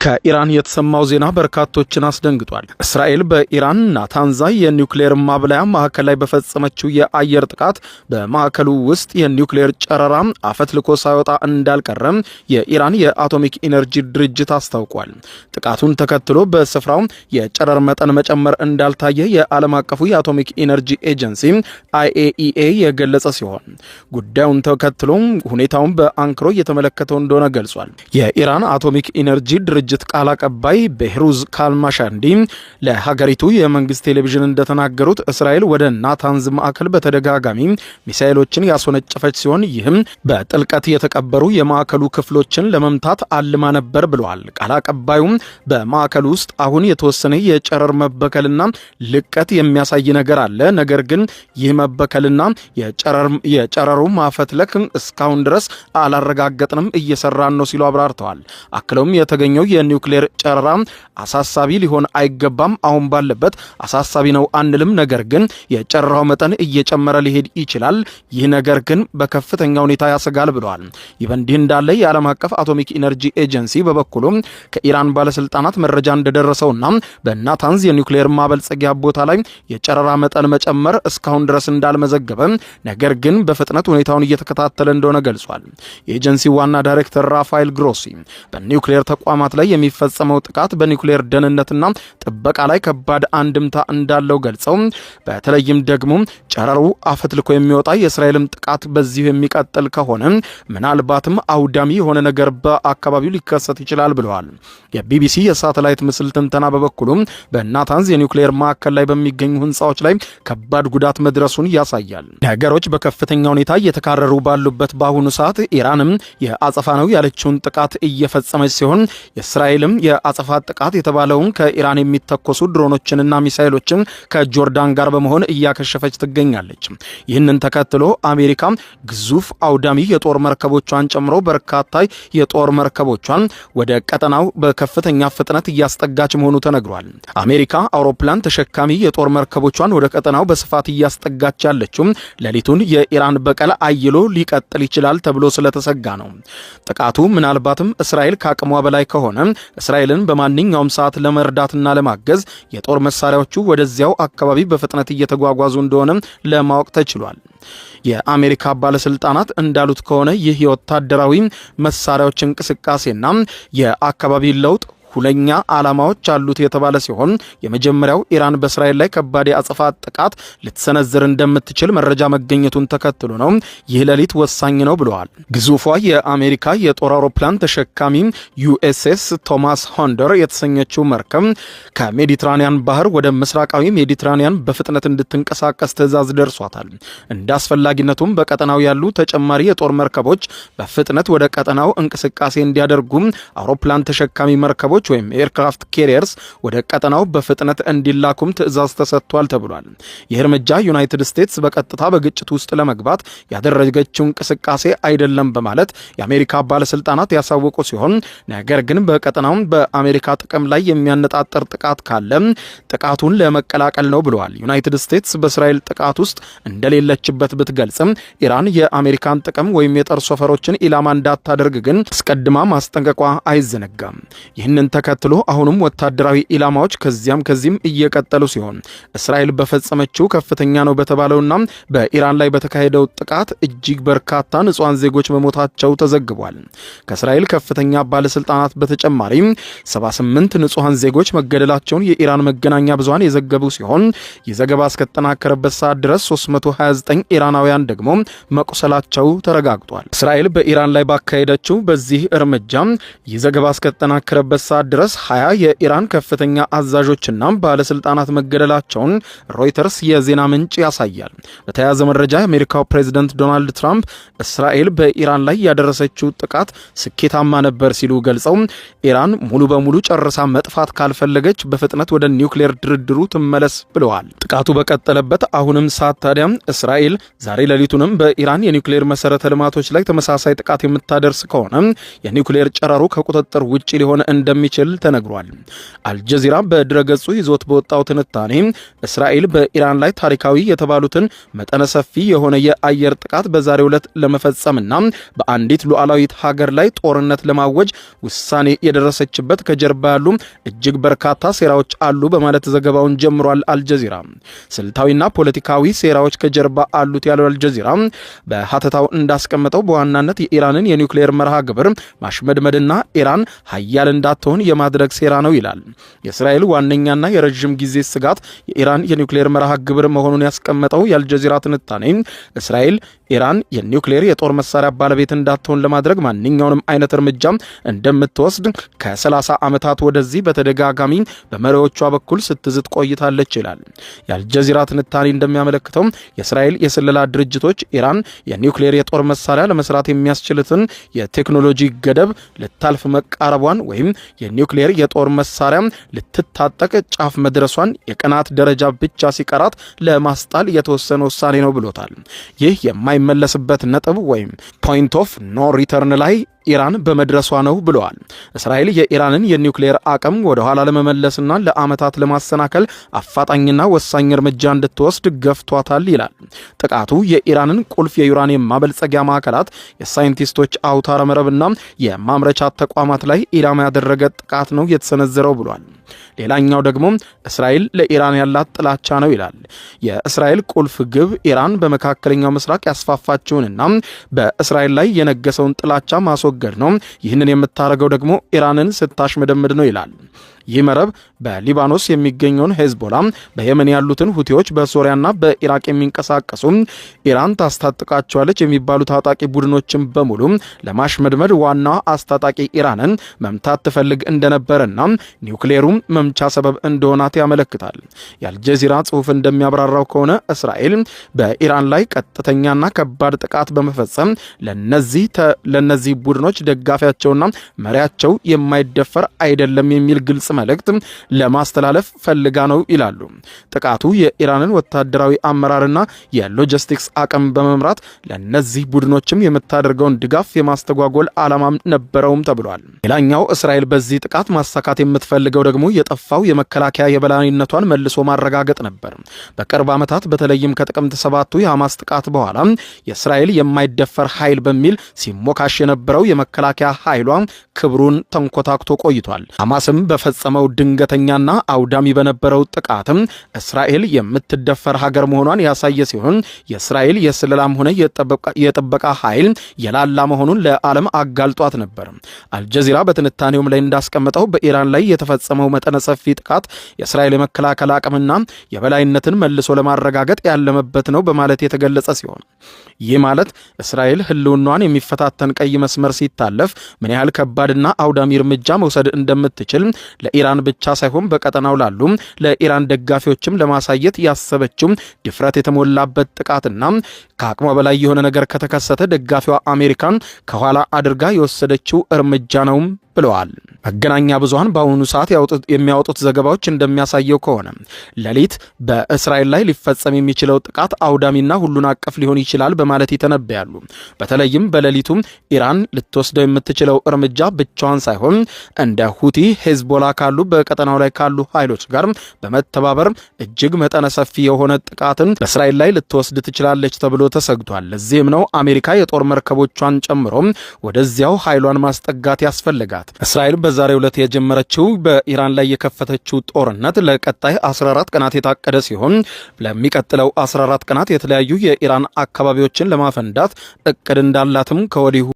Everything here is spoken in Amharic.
ከኢራን የተሰማው ዜና በርካቶችን አስደንግጧል። እስራኤል በኢራን ናታንዝ የኒውክሌር ማብላያ ማዕከል ላይ በፈጸመችው የአየር ጥቃት በማዕከሉ ውስጥ የኒውክሌር ጨረራ አፈትልኮ ሳይወጣ እንዳልቀረ የኢራን የአቶሚክ ኢነርጂ ድርጅት አስታውቋል። ጥቃቱን ተከትሎ በስፍራው የጨረር መጠን መጨመር እንዳልታየ የዓለም አቀፉ የአቶሚክ ኢነርጂ ኤጀንሲ IAEA የገለጸ ሲሆን ጉዳዩን ተከትሎ ሁኔታውን በአንክሮ እየተመለከተው እንደሆነ ገልጿል። የኢራን አቶሚክ ኢነርጂ ድርጅት ቃል አቀባይ በህሩዝ ካልማሻንዲ ለሀገሪቱ የመንግስት ቴሌቪዥን እንደተናገሩት እስራኤል ወደ ናታንዝ ማዕከል በተደጋጋሚ ሚሳኤሎችን ያስወነጨፈች ሲሆን ይህም በጥልቀት የተቀበሩ የማዕከሉ ክፍሎችን ለመምታት አልማ ነበር ብለዋል። ቃል አቀባዩም በማዕከሉ ውስጥ አሁን የተወሰነ የጨረር መበከልና ልቀት የሚያሳይ ነገር አለ፣ ነገር ግን ይህ መበከልና የጨረሩ ማፈትለክ እስካሁን ድረስ አላረጋገጥንም፣ እየሰራን ነው ሲሉ አብራርተዋል። አክለውም የተገኘው የኒውክሌር ጨረራ አሳሳቢ ሊሆን አይገባም፣ አሁን ባለበት አሳሳቢ ነው አንልም፣ ነገር ግን የጨረራው መጠን እየጨመረ ሊሄድ ይችላል፣ ይህ ነገር ግን በከፍተኛ ሁኔታ ያሰጋል ብለዋል። ይህ በእንዲህ እንዳለ የዓለም አቀፍ አቶሚክ ኢነርጂ ኤጀንሲ በበኩሉ ከኢራን ባለስልጣናት መረጃ እንደደረሰውና በናታንዝ የኒውክሌር ማበልጸጊያ ቦታ ላይ የጨረራ መጠን መጨመር እስካሁን ድረስ እንዳልመዘገበ፣ ነገር ግን በፍጥነት ሁኔታውን እየተከታተለ እንደሆነ ገልጿል። የኤጀንሲ ዋና ዳይሬክተር ራፋኤል ግሮሲ በኒውክሌር ተቋማት ላይ የሚፈጸመው ጥቃት በኒውክሌር ደህንነትና ጥበቃ ላይ ከባድ አንድምታ እንዳለው ገልጸው በተለይም ደግሞ ጨረሩ አፈትልኮ የሚወጣ የእስራኤልም ጥቃት በዚሁ የሚቀጥል ከሆነ ምናልባትም አውዳሚ የሆነ ነገር በአካባቢው ሊከሰት ይችላል ብለዋል። የቢቢሲ የሳተላይት ምስል ትንተና በበኩሉ በናታንዝ የኒውክሌር ማዕከል ላይ በሚገኙ ህንፃዎች ላይ ከባድ ጉዳት መድረሱን ያሳያል። ነገሮች በከፍተኛ ሁኔታ እየተካረሩ ባሉበት በአሁኑ ሰዓት ኢራንም የአጸፋ ነው ያለችውን ጥቃት እየፈጸመች ሲሆን የእስራኤልም የአጸፋ ጥቃት የተባለውን ከኢራን የሚተኮሱ ድሮኖችንና ሚሳኤሎችን ከጆርዳን ጋር በመሆን እያከሸፈች ትገኛለች። ይህንን ተከትሎ አሜሪካ ግዙፍ አውዳሚ የጦር መርከቦቿን ጨምሮ በርካታ የጦር መርከቦቿን ወደ ቀጠናው በከፍተኛ ፍጥነት እያስጠጋች መሆኑ ተነግሯል። አሜሪካ አውሮፕላን ተሸካሚ የጦር መርከቦቿን ወደ ቀጠናው በስፋት እያስጠጋች ያለችው ሌሊቱን የኢራን በቀል አይሎ ሊቀጥል ይችላል ተብሎ ስለተሰጋ ነው። ጥቃቱ ምናልባትም እስራኤል ከአቅሟ በላይ ከሆነ እስራኤልን በማንኛውም ሰዓት ለመርዳትና ለማገዝ የጦር መሳሪያዎቹ ወደዚያው አካባቢ በፍጥነት እየተጓጓዙ እንደሆነ ለማወቅ ተችሏል። የአሜሪካ ባለስልጣናት እንዳሉት ከሆነ ይህ የወታደራዊ መሳሪያዎች እንቅስቃሴና የአካባቢ ለውጥ ሁለኛ ዓላማዎች አሉት የተባለ ሲሆን የመጀመሪያው ኢራን በእስራኤል ላይ ከባድ የአጸፋ ጥቃት ልትሰነዝር እንደምትችል መረጃ መገኘቱን ተከትሎ ነው። ይህ ሌሊት ወሳኝ ነው ብለዋል። ግዙፏ የአሜሪካ የጦር አውሮፕላን ተሸካሚ USS ቶማስ ሆንደር የተሰኘችው መርከብ ከሜዲትራኒያን ባህር ወደ ምስራቃዊ ሜዲትራኒያን በፍጥነት እንድትንቀሳቀስ ትዕዛዝ ደርሷታል። እንደ አስፈላጊነቱም በቀጠናው ያሉ ተጨማሪ የጦር መርከቦች በፍጥነት ወደ ቀጠናው እንቅስቃሴ እንዲያደርጉ አውሮፕላን ተሸካሚ መርከቦች ወይም ኤርክራፍት ካሪየርስ ወደ ቀጠናው በፍጥነት እንዲላኩም ትዕዛዝ ተሰጥቷል ተብሏል። ይህ እርምጃ ዩናይትድ ስቴትስ በቀጥታ በግጭት ውስጥ ለመግባት ያደረገችው እንቅስቃሴ አይደለም በማለት የአሜሪካ ባለስልጣናት ያሳወቁ ሲሆን ነገር ግን በቀጠናው በአሜሪካ ጥቅም ላይ የሚያነጣጥር ጥቃት ካለ ጥቃቱን ለመቀላቀል ነው ብለዋል። ዩናይትድ ስቴትስ በእስራኤል ጥቃት ውስጥ እንደሌለችበት ብትገልጽም ኢራን የአሜሪካን ጥቅም ወይም የጦር ሰፈሮችን ኢላማ እንዳታደርግ ግን አስቀድማ ማስጠንቀቋ አይዘነጋም። ይህንን ተከትሎ አሁንም ወታደራዊ ኢላማዎች ከዚህም እየቀጠሉ ሲሆን እስራኤል በፈጸመችው ከፍተኛ ነው በተባለውና በኢራን ላይ በተካሄደው ጥቃት እጅግ በርካታ ንጹሃን ዜጎች መሞታቸው ተዘግቧል። ከእስራኤል ከፍተኛ ባለስልጣናት በተጨማሪ 78 ንጹሃን ዜጎች መገደላቸውን የኢራን መገናኛ ብዙሃን የዘገቡ ሲሆን ይህ ዘገባ እስከተጠናከረበት ሰዓት ድረስ 329 ኢራናውያን ደግሞ መቁሰላቸው ተረጋግጧል። እስራኤል በኢራን ላይ ባካሄደችው በዚህ እርምጃ ይህ ዘገባ እስከተጠናከረበት ሰዓት ድረስ 20 የኢራን ከፍተኛ አዛዦችና ባለስልጣናት መገደላቸውን ሮይተርስ የዜና ምንጭ ያሳያል። በተያያዘ መረጃ የአሜሪካው ፕሬዝዳንት ዶናልድ ትራምፕ እስራኤል በኢራን ላይ ያደረሰችው ጥቃት ስኬታማ ነበር ሲሉ ገልጸው ኢራን ሙሉ በሙሉ ጨርሳ መጥፋት ካልፈለገች በፍጥነት ወደ ኒውክሌር ድርድሩ ትመለስ ብለዋል። ጥቃቱ በቀጠለበት አሁንም ሰዓት ታዲያ እስራኤል ዛሬ ሌሊቱንም በኢራን የኒውክሌር መሰረተ ልማቶች ላይ ተመሳሳይ ጥቃት የምታደርስ ከሆነ የኒውክሌር ጨረሩ ከቁጥጥር ውጪ ሊሆን እንደሚችል እንደሚችል ተነግሯል። አልጀዚራ በድረገጹ ይዞት በወጣው ትንታኔ እስራኤል በኢራን ላይ ታሪካዊ የተባሉትን መጠነ ሰፊ የሆነ የአየር ጥቃት በዛሬው ዕለት ለመፈጸምና በአንዲት ሉዓላዊት ሀገር ላይ ጦርነት ለማወጅ ውሳኔ የደረሰችበት ከጀርባ ያሉ እጅግ በርካታ ሴራዎች አሉ በማለት ዘገባውን ጀምሯል። አልጀዚራ ስልታዊና ፖለቲካዊ ሴራዎች ከጀርባ አሉት ያለው አልጀዚራ በሀተታው እንዳስቀመጠው በዋናነት የኢራንን የኒውክሌር መርሃ ግብር ማሽመድመድና ኢራን ሀያል እንዳትሆን የማድረግ ሴራ ነው ይላል። የእስራኤል ዋነኛና የረዥም ጊዜ ስጋት የኢራን የኒውክሌር መርሃ ግብር መሆኑን ያስቀመጠው የአልጀዚራ ትንታኔ እስራኤል ኢራን የኒውክሌር የጦር መሳሪያ ባለቤት እንዳትሆን ለማድረግ ማንኛውንም አይነት እርምጃ እንደምትወስድ ከ30 ዓመታት ወደዚህ በተደጋጋሚ በመሪዎቿ በኩል ስትዝት ቆይታለች ይላል። የአልጀዚራ ትንታኔ እንደሚያመለክተው የእስራኤል የስለላ ድርጅቶች ኢራን የኒውክሌር የጦር መሳሪያ ለመስራት የሚያስችልትን የቴክኖሎጂ ገደብ ልታልፍ መቃረቧን ወይም የኒውክሌር የጦር መሳሪያ ልትታጠቅ ጫፍ መድረሷን የቀናት ደረጃ ብቻ ሲቀራት ለማስጣል የተወሰነ ውሳኔ ነው ብሎታል። ይህ የማይመለስበት ነጥብ ወይም ፖይንት ኦፍ ኖ ሪተርን ላይ ኢራን በመድረሷ ነው ብለዋል። እስራኤል የኢራንን የኒውክሌር አቅም ወደ ኋላ ለመመለስና ለዓመታት ለማሰናከል አፋጣኝና ወሳኝ እርምጃ እንድትወስድ ገፍቷታል ይላል። ጥቃቱ የኢራንን ቁልፍ የዩራኒየም ማበልጸጊያ ማዕከላት፣ የሳይንቲስቶች አውታረ መረብና የማምረቻ ተቋማት ላይ ኢላማ ያደረገ ጥቃት ነው የተሰነዘረው ብሏል። ሌላኛው ደግሞ እስራኤል ለኢራን ያላት ጥላቻ ነው ይላል። የእስራኤል ቁልፍ ግብ ኢራን በመካከለኛው ምስራቅ ያስፋፋችውንና በእስራኤል ላይ የነገሰውን ጥላቻ ማስወገድ ነው። ይህንን የምታደርገው ደግሞ ኢራንን ስታሽመደምድ ነው ይላል። ይህ መረብ በሊባኖስ የሚገኘውን ሄዝቦላ፣ በየመን ያሉትን ሁቲዎች፣ በሶሪያና በኢራቅ የሚንቀሳቀሱ ኢራን ታስታጥቃቸዋለች የሚባሉ ታጣቂ ቡድኖችን በሙሉ ለማሽመድመድ ዋና አስታጣቂ ኢራንን መምታት ትፈልግ እንደነበረና ኒውክሌሩ መምቻ ሰበብ እንደሆናት ያመለክታል። የአልጀዚራ ጽሑፍ እንደሚያብራራው ከሆነ እስራኤል በኢራን ላይ ቀጥተኛና ከባድ ጥቃት በመፈጸም ለነዚህ ቡድኖች ደጋፊያቸውና መሪያቸው የማይደፈር አይደለም የሚል ግልጽ መልእክት ለማስተላለፍ ፈልጋ ነው ይላሉ። ጥቃቱ የኢራንን ወታደራዊ አመራርና የሎጂስቲክስ አቅም በመምራት ለነዚህ ቡድኖችም የምታደርገውን ድጋፍ የማስተጓጎል ዓላማም ነበረውም ተብሏል። ሌላኛው እስራኤል በዚህ ጥቃት ማሳካት የምትፈልገው ደግሞ የጠፋው የመከላከያ የበላይነቷን መልሶ ማረጋገጥ ነበር። በቅርብ ዓመታት በተለይም ከጥቅምት 7ቱ የሐማስ ጥቃት በኋላ የእስራኤል የማይደፈር ኃይል በሚል ሲሞካሽ የነበረው የመከላከያ ኃይሏ ክብሩን ተንኮታክቶ ቆይቷል። ሐማስም በፈጸመው ድንገተኛና አውዳሚ በነበረው ጥቃትም እስራኤል የምትደፈር ሀገር መሆኗን ያሳየ ሲሆን የእስራኤል የስለላም ሆነ የጥበቃ ኃይል የላላ መሆኑን ለዓለም አጋልጧት ነበር። አልጀዚራ በትንታኔውም ላይ እንዳስቀመጠው በኢራን ላይ የተፈጸመው መጠነ ሰፊ ጥቃት የእስራኤል የመከላከል አቅምና የበላይነትን መልሶ ለማረጋገጥ ያለመበት ነው በማለት የተገለጸ ሲሆን ይህ ማለት እስራኤል ሕልውናዋን የሚፈታተን ቀይ መስመር ሲታለፍ ምን ያህል ከባድና አውዳሚ እርምጃ መውሰድ እንደምትችል ለኢራን ብቻ ሳይሆን በቀጠናው ላሉ ለኢራን ደጋፊዎችም ለማሳየት ያሰበችው ድፍረት የተሞላበት ጥቃትና ከአቅሟ በላይ የሆነ ነገር ከተከሰተ ደጋፊዋ አሜሪካን ከኋላ አድርጋ የወሰደችው እርምጃ ነው ብለዋል። መገናኛ ብዙሃን በአሁኑ ሰዓት የሚያወጡት ዘገባዎች እንደሚያሳየው ከሆነ ሌሊት በእስራኤል ላይ ሊፈጸም የሚችለው ጥቃት አውዳሚና ሁሉን አቀፍ ሊሆን ይችላል በማለት ይተነበያሉ። በተለይም በሌሊቱ ኢራን ልትወስደው የምትችለው እርምጃ ብቻዋን ሳይሆን እንደ ሁቲ፣ ሄዝቦላ ካሉ በቀጠናው ላይ ካሉ ኃይሎች ጋር በመተባበር እጅግ መጠነ ሰፊ የሆነ ጥቃትን በእስራኤል ላይ ልትወስድ ትችላለች ተብሎ ተሰግቷል። ለዚህም ነው አሜሪካ የጦር መርከቦቿን ጨምሮ ወደዚያው ኃይሏን ማስጠጋት ያስፈልጋል። እስራኤል በዛሬው ዕለት የጀመረችው በኢራን ላይ የከፈተችው ጦርነት ለቀጣይ 14 ቀናት የታቀደ ሲሆን ለሚቀጥለው 14 ቀናት የተለያዩ የኢራን አካባቢዎችን ለማፈንዳት እቅድ እንዳላትም ከወዲሁ